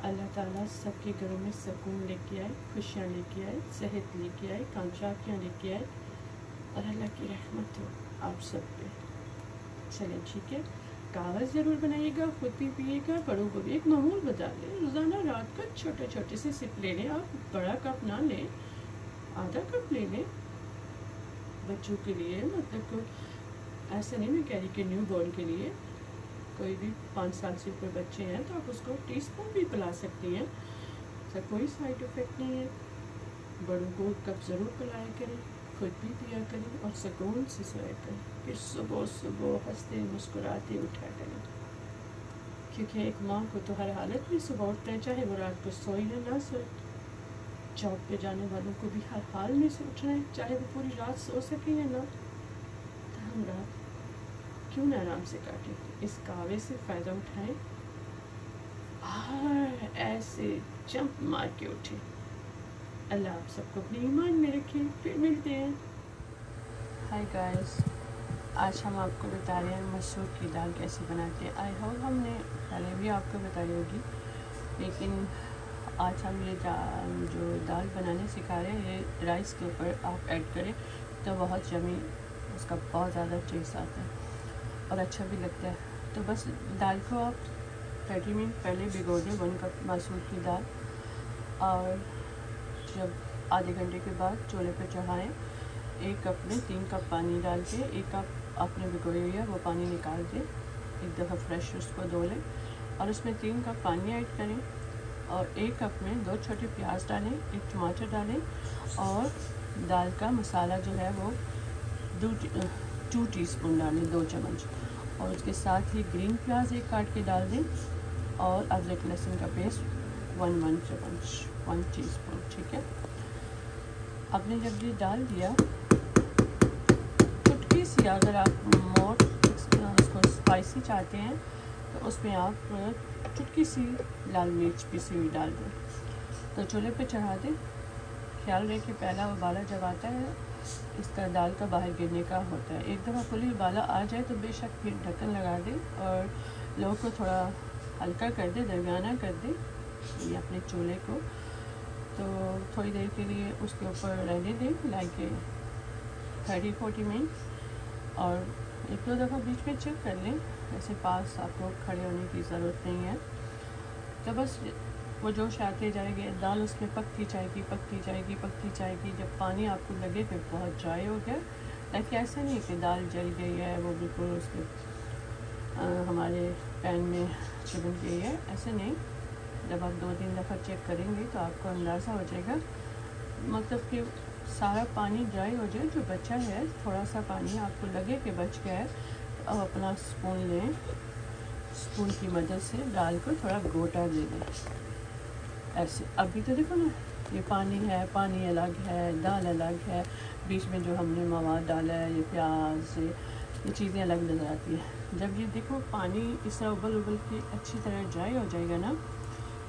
अल्लाह ताला सबके घरों में सुकून लेके आए, खुशियाँ लेके आए, सेहत लेके आए, कामयाबियाँ लेके आए और अल्लाह की रहमत हो आप सब पे। चलें ठीक है, कागज़ ज़रूर बनाइएगा, खुद भी पिएगा, बड़ों को भी एक मामूल बता लें। रोज़ाना रात को छोटे छोटे से सिप ले लें। आप बड़ा कप ना लें, आधा कप ले लें बच्चों के लिए। मतलब को ऐसा नहीं मैं कह रही कि न्यू बॉर्न के लिए, कोई भी 5 साल से ऊपर बच्चे हैं तो आप उसको टीस्पून भी पिला सकती हैं, तो कोई साइड इफ़ेक्ट नहीं है। बड़ों को कप ज़रूर पिलाया करें, खुद भी पिया करें और सुकून से सोया करें। फिर सुबह सुबह हंसते मुस्कुराते उठा करें, क्योंकि एक माँ को तो हर हालत में सुबह उठना है, चाहे वो रात को सोए या ना सोए। जॉब पे जाने वालों को भी हर हाल में से उठना है, चाहे वो पूरी रात सो सके या ना। तो हम रात क्यों ना आराम से काटें, इस कावे से फ़ायदा उठाएं और ऐसे जंप मार के उठें। अल्लाह आप सबको अपने ईमान में रखे। फिर मिलते हैं। हाय गाइस, आज हम आपको बता रहे हैं मसूर की दाल कैसे बनाते हैं। आई होप हमने पहले भी आपको बताई होगी, लेकिन आज हम ये जो दाल बनाने सिखा रहे हैं, ये राइस के ऊपर आप ऐड करें तो बहुत यमी, उसका बहुत ज़्यादा टेस्ट आता है और अच्छा भी लगता है। तो बस दाल को आप 30 मिनट पहले भिगो दें, 1 कप मसूर की दाल, और जब आधे घंटे के बाद चूल्हे पर चढ़ाएं। 1 कप में 3 कप पानी डाल के 1 कप आपने भिगोई हुई है वो पानी निकाल दें, एक दफ़ा फ्रेश उसको धो लें और उसमें 3 कप पानी ऐड करें और 1 कप में 2 छोटे प्याज डालें, 1 टमाटर डालें और दाल का मसाला जो है वो 2 टीस्पून डालें, 2 चम्मच, और उसके साथ ही ग्रीन प्याज 1 काट के डाल दें और अदरक लहसुन का पेस्ट 1 चम्मच, 1 टीस्पून। ठीक है, आपने जब ये डाल दिया, चुटकी सी, अगर आप मोर उसको स्पाइसी चाहते हैं तो उसमें आप चुटकी सी लाल मिर्च पिसी हुई डाल दें। तो चूल्हे पे चढ़ा दें। ख्याल रखें पहला उबाला जब आता है इसका दाल का बाहर गिरने का होता है। एक दफ़ा फुली उबाला आ जाए तो बेशक फिर ढक्कन लगा दें और लो को थोड़ा हल्का कर दें, दरमियाना कर दें ये अपने चूल्हे को। तो थोड़ी देर के लिए उसके ऊपर रहने दें, लाइक 30-40 मिनट, और 1-2 दफ़ा बीच में चेक कर लें। ऐसे पास आपको खड़े होने की ज़रूरत नहीं है। तो बस वो जोश आते जाएगी, दाल उसमें पकती जाएगी, पकती जाएगी, पकती जाएगी। जब पानी आपको लगे कि बहुत ड्राई हो गया, ताकि ऐसा नहीं कि दाल जल गई है, वो बिल्कुल उसके हमारे पैन में चिपक गई है, ऐसे नहीं। जब आप 2-3 दफ़ा चेक करेंगे तो आपको अंदाज़ा हो जाएगा, मतलब कि सारा पानी ड्राई हो जाए। जो बचा है थोड़ा सा पानी आपको लगे कि बच गया है, तो अब अपना स्पून लें, स्पून की मदद से दाल को थोड़ा गोटा दे दें ऐसे। अभी तो देखो ना, ये पानी है, पानी अलग है, दाल अलग है, बीच में जो हमने मवाद डाला है, ये प्याज, ये चीज़ें अलग नज़र आती है। जब ये देखो पानी इस तरह उबल उबल के अच्छी तरह ड्राई हो जाएगा ना,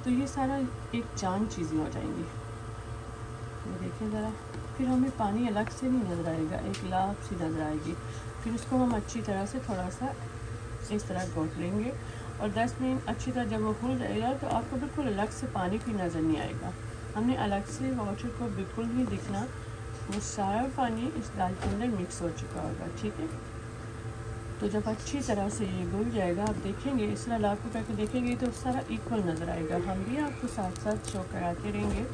तो ये सारा एक जान चीज़ें हो जाएंगी। ये देखिए ज़रा, फिर हमें पानी अलग से नहीं नज़र आएगा, एक लाभ सी नज़र आएगी। फिर उसको हम अच्छी तरह से थोड़ा सा इस तरह घोट लेंगे और 10 मिनट अच्छी तरह जब वो फूल जाएगा तो आपको बिल्कुल अलग से पानी भी नज़र नहीं आएगा। हमने अलग से वाटर को बिल्कुल नहीं दिखना, वो सारा पानी इस दाल के अंदर मिक्स हो चुका होगा। ठीक है, तो जब अच्छी तरह से ये घुल जाएगा, आप देखेंगे इस तरह लाभ को करके देखेंगे तो सारा इक्वल नज़र आएगा। हम भी आपको साथ साथ शो कराते रहेंगे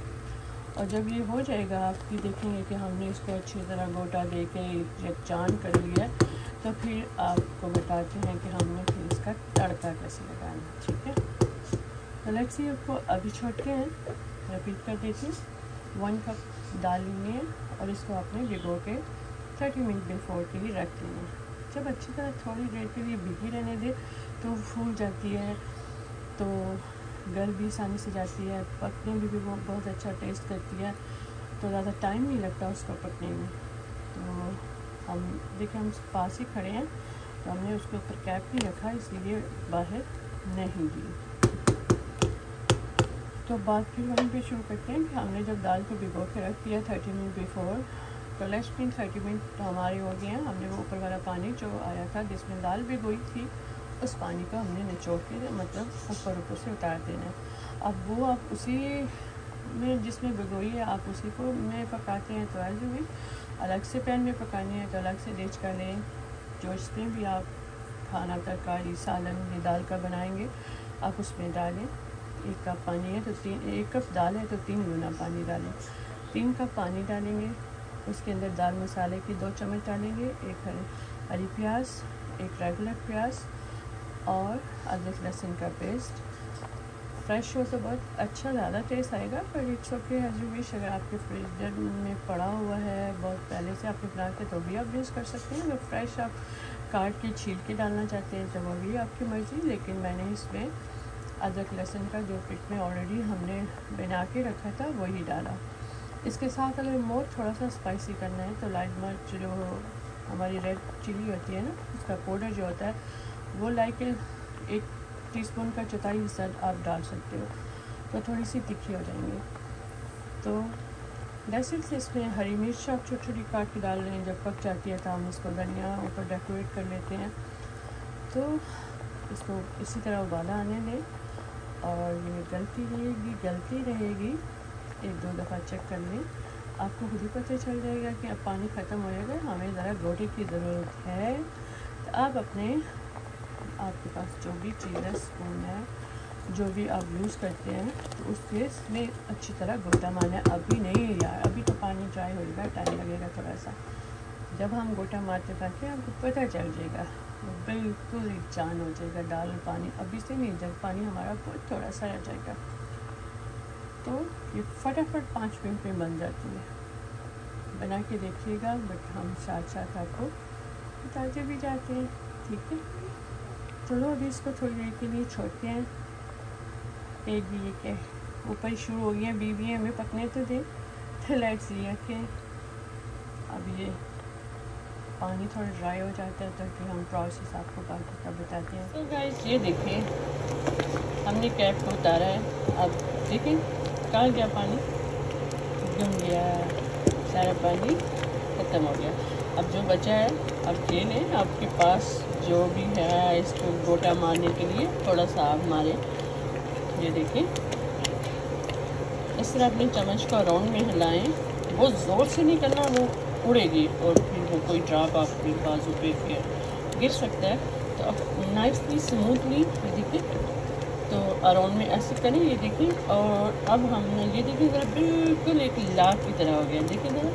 और जब ये हो जाएगा आप भी देखेंगे कि हमने इसको अच्छी तरह गोटा दे के जब चान कर लिया, तो फिर आपको बताते हैं कि हमने फिर इसका तड़का कैसे लगाना है। ठीक है, तो लेट्स सी आपको अभी छोड़ते हैं, रिपीट कर देती हूँ। 1 कप दाल लेनी है और इसको आपने भिगो के 30 मिनट बिफोर के लिए रख देना है। जब अच्छी तरह थोड़ी देर के लिए भिगी रहने दे तो फूल जाती है, तो गल भी आसानी से जाती है, पकने में भी वो बहुत अच्छा टेस्ट करती है, तो ज़्यादा टाइम नहीं लगता उसको पकने में। तो हम देखिए, हम पास ही खड़े हैं तो हमने उसके ऊपर कैप नहीं रखा, इसीलिए बाहर नहीं दी। तो बात फिर वहीं पे शुरू करते हैं कि हमने जब दाल को भिगो के रख दिया 30 मिनट बिफोर, तो लेस मिन 30 मिनट हमारे हो गए हैं। हमने वो ऊपर वाला पानी जो आया था जिसमें दाल भिगोई थी, उस पानी को हमने निचोड़ के मतलब ऊपर से उतार देना है। अब वो आप उसी में जिसमें भिगोई है आप उसी को में पकाते हैं तो एज भी अलग से पैन में पकानी है तो अलग से डिश का लें। जो इसमें भी आप खाना, तरकारी, सालन या दाल का बनाएंगे आप उसमें डालें। 1 कप पानी है तो 1 कप दाल है तो 3 गुना पानी डालें। 3 कप पानी डालेंगे, उसके अंदर दाल मसाले की 2 चम्मच डालेंगे, 1 हरी प्याज, 1 रेगुलर प्याज और अदरक लहसुन का पेस्ट। फ्रेश हो तो बहुत अच्छा ज़्यादा टेस्ट आएगा, पर it's okay as you wish. अगर आपके फ्रीजर में पड़ा हुआ है बहुत पहले से आपने बना के तो भी आप यूज़ कर सकते हैं। अगर फ्रेश आप काट के छील के डालना चाहते हैं तो वो भी आपकी मर्ज़ी, लेकिन मैंने इसमें अदरक लहसुन का जो पिक में ऑलरेडी हमने बना के रखा था वही डाला। इसके साथ अगर मोर थोड़ा सा स्पाइसी करना है तो लाइट मिर्च जो हमारी रेड चिली होती है ना, उसका पाउडर जो होता है वो लाइक 1 टीस्पून का 1/4 हिस्सा आप डाल सकते हो, तो थोड़ी सी तिखी हो जाएंगी। तो वैसे से इसमें हरी मिर्च आप छोटी छोटी काट के डाल रहे हैं, जब पक जाती है तो हम इसको धनिया ऊपर डेकोरेट कर लेते हैं। तो इसको इसी तरह उबाला आने दें और ये गलती रहेगी 1-2 दफ़ा चेक कर लें, आपको खुद ही पता चल जाएगा कि अब पानी ख़त्म हो जाएगा, हमें ज़रा गोटे की ज़रूरत है। तो आप आपके पास जो भी चीज़ है, स्पून है, जो भी आप यूज़ करते हैं तो उससे इसमें अच्छी तरह गोटा मारना है। अभी नहीं यार, अभी तो पानी ड्राई होगा, टाइम लगेगा थोड़ा सा। जब हम गोटा मारते ताकि आपको पता चल जाएगा, बिल्कुल ही जान हो जाएगा दाल में पानी अभी से नहीं, जब पानी हमारा बहुत थोड़ा सा रह जाएगा तो ये फटाफट 5 मिनट में बन जाती है। बना के देखिएगा, बट हम साथ साथ आपको बताते भी जाते हैं, ठीक है। चलो अभी इसको थोड़ी देर के लिए छोड़ते हैं। एक भी ये क्या ऊपर ही शुरू हो गया, बीवी हमें पकने तो दे। तो लेट्स सी के अब ये पानी थोड़ा ड्राई हो जाता है तो फिर हम प्रोसेस आपको बाकी का बताते हैं। तो गाइस ये देखिए हमने कैप को उतारा है, अब देखिए कहाँ गया पानी, गुम गया, सारा पानी ख़त्म हो गया। अब जो बचा है अब ये लें, आपके पास जो भी है इसको गोटा मारने के लिए थोड़ा सा आप मारें। ये देखिए इस तरह अपने चम्मच को राउंड में हिलाएं, बहुत ज़ोर से नहीं करना, वो उड़ेगी और फिर वो कोई ड्रॉप आपके बाजू पे गिर सकता है। तो अब नाइसली स्मूथली देखिए तो अराउंड में ऐसे करें, ये देखिए। और अब हमने ये देखिए ज़रा बिल्कुल एक लाख की तरह हो गया, देखिए ज़रा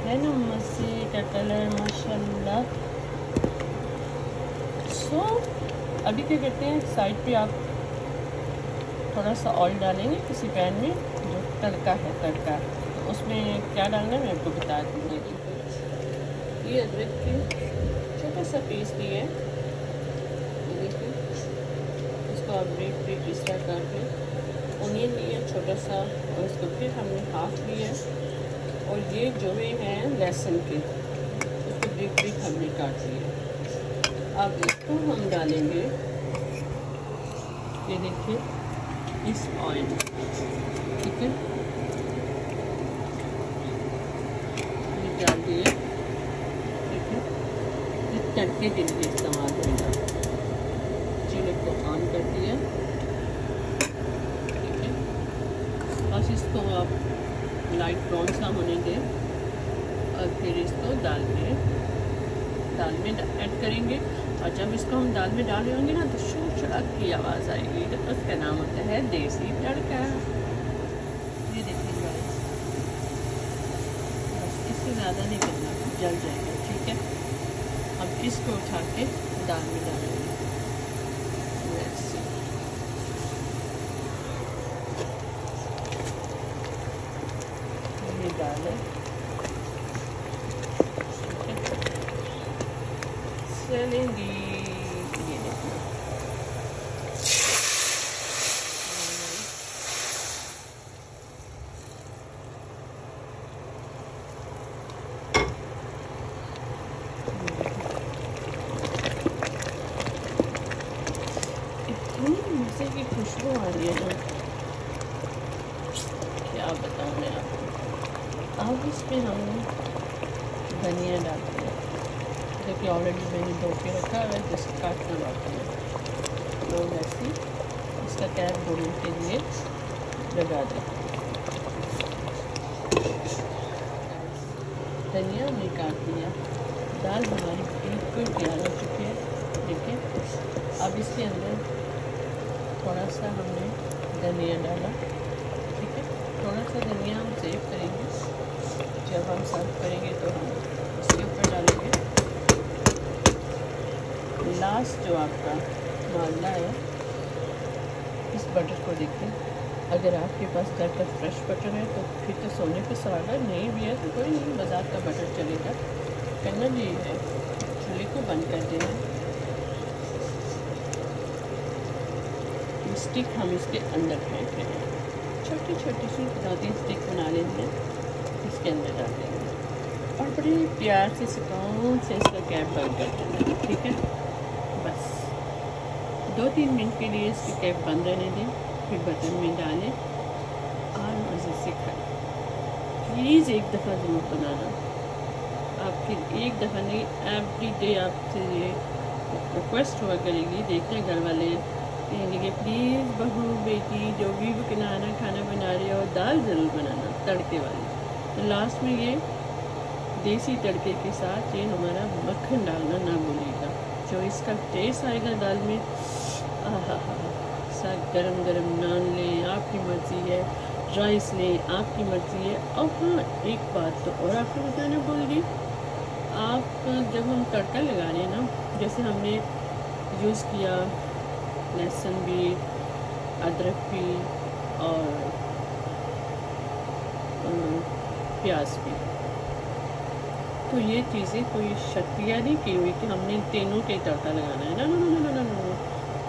है ना मज़े का कलर माशाल्लाह। सो अभी क्या करते हैं, साइड पे आप थोड़ा सा ऑयल डालेंगे किसी पैन में, जो तड़का है तड़का, तो उसमें क्या डालना है मैं आपको बता दूँगी। ये अदरक की छोटा सा पीस लिया है, ये देखिए इसको आप ब्रेक इस तरह काट लें। ओनियन लिया छोटा सा और इसको फिर हमने हाफ लिया, और ये जो है लहसुन के उसको ब्रेक हमने काट लिया। अब इसको हम डालेंगे, ये देखिए इस ऑयल, ठीक है, ये डाल दिए, ठीक है। ये तड़के के लिए इस्तेमाल होगा। चूल्हे को ऑन कर दिया, ठीक है। बस इसको आप लाइट ब्राउन सा होने दें और फिर इसको दाल में ऐड करेंगे। और जब इसको हम दाल में डाले होंगे ना तो शोर शराब की आवाज़ आएगी, तो उसका नाम होता है देसी तड़का। ये देखिए गाइस, बस इससे ज़्यादा नहीं करना, जल जाएगा, ठीक है। अब इसको उठा के दाल में डालेंगे। ये दाल है, चलेंगी, ये देखिए इतनी मज़े की खुशबू आ रही है ना, क्या बताऊँ मैं आपको। अब इसमें हम धनिया डालते हैं, देखिए ऑलरेडी मैंने धो के रखा है, जैसे काटना बाकी है। तो वैसे इसका कैप 2 मिनट के लिए लगा दें। धनिया हमने काट लिया, दाल हमारी बिल्कुल तैयार हो चुकी है। देखिए अब इसके अंदर थोड़ा सा हमने धनिया डाला, ठीक है। थोड़ा सा धनिया हम सेव करेंगे, जब हम सर्व करेंगे तो हम इसके ऊपर डालेंगे। लास्ट जो आपका मामला है, इस बटर को देखें, अगर आपके पास घर का फ्रेश बटर है तो फिर तो सोने पे सुहागा, नहीं भी है तो कोई नहीं, बाजार का बटर चलेगा। करना भी है, चूल्हे को बंद कर देना। स्टिक हम इसके अंदर फेंक रहे हैं, छोटी छोटी सी 2-3 स्टिक बना लेंगे, इसके अंदर डाल देंगे और बड़े प्यार से सुकून से इसका कैप बंद कर देना, ठीक है। बस 2-3 मिनट के लिए इसकी कैप बंद रहने दें, फिर बर्तन में डालें और मज़े से खाएं। प्लीज़ एक दफ़ा ज़रूर बनाना, आप फिर एक दफ़ा नहीं, एवरी डे आपसे ये रिक्वेस्ट हुआ करेगी। देखते घर वाले कहेंगे कि प्लीज़ बहू बेटी जो भी खाना बना रही हो दाल ज़रूर बनाना तड़के वाली। तो लास्ट में ये देसी तड़के के साथ ये हमारा मक्खन डालना ना भूलिएगा, जो इसका टेस्ट आएगा दाल में। आहा हा, साथ गरम गरम नान लें, आपकी मर्ज़ी है, राइस लें, आपकी मर्ज़ी है। और हाँ, एक बात तो और आपको बताना भूल गई, आप जब हम तड़का लगा रहे हैं ना, जैसे हमने यूज़ किया लहसुन भी, अदरक भी और प्याज भी, तो ये चीज़ें कोई शक्तियाँ नहीं की हुई कि हमने तीनों के तड़का लगाना है। ना ना ना ना ना ना,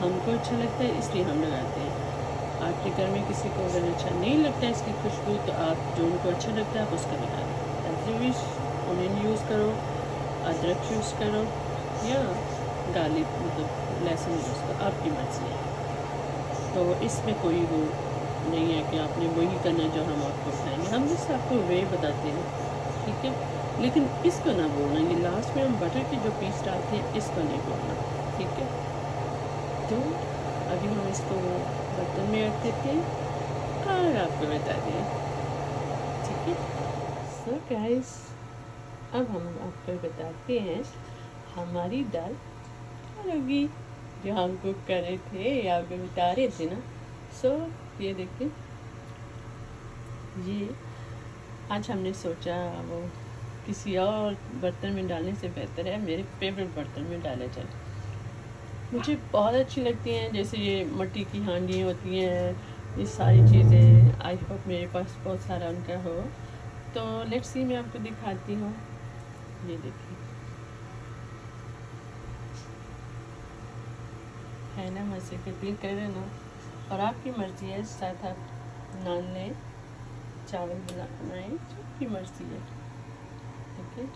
हमको अच्छा लगता है इसलिए हम लगाते हैं। आपके घर में किसी को अगर अच्छा नहीं लगता है इसकी खुशबू, तो आप जो उनको अच्छा लगता है आप उसका लगा दें। As you wish, onion use करो, अदरक यूज़ करो या गार्लिक मतलब लहसुन यूज़ करो, आपकी मर्ज़ी है। तो इसमें कोई वो नहीं है कि आपने वही करना जो हम आपको बताएंगे, हम बस आपको वे बताते हैं, ठीक है। लेकिन इसको ना बोलना, ये लास्ट में हम बटर के जो पीस डालते हैं इसको नहीं बोलना, ठीक है। तो अभी हम इसको बर्तन में रख देते हैं और आपको बता दें, ठीक है। सो गाइस, अब हम आपको बताते हैं हमारी दाल होगी जो हम कुक कर रहे थे या आपको बता रहे थे ना। सो ये देखिए, ये आज हमने सोचा वो किसी और बर्तन में डालने से बेहतर है मेरे फेवरेट बर्तन में डाला जाए। मुझे बहुत अच्छी लगती हैं, जैसे ये मिट्टी की हांडियाँ होती हैं, ये सारी चीज़ें। आई होप मेरे पास बहुत सारा उनका हो। तो लेट्स सी, मैं आपको दिखाती हूँ। ये देखिए, है ना, मज़े के दिल कर रहे ना। और आपकी मर्ज़ी है, साथ आप नान लें, चावल बनाएं, जो आपकी मर्ज़ी है, ठीक है।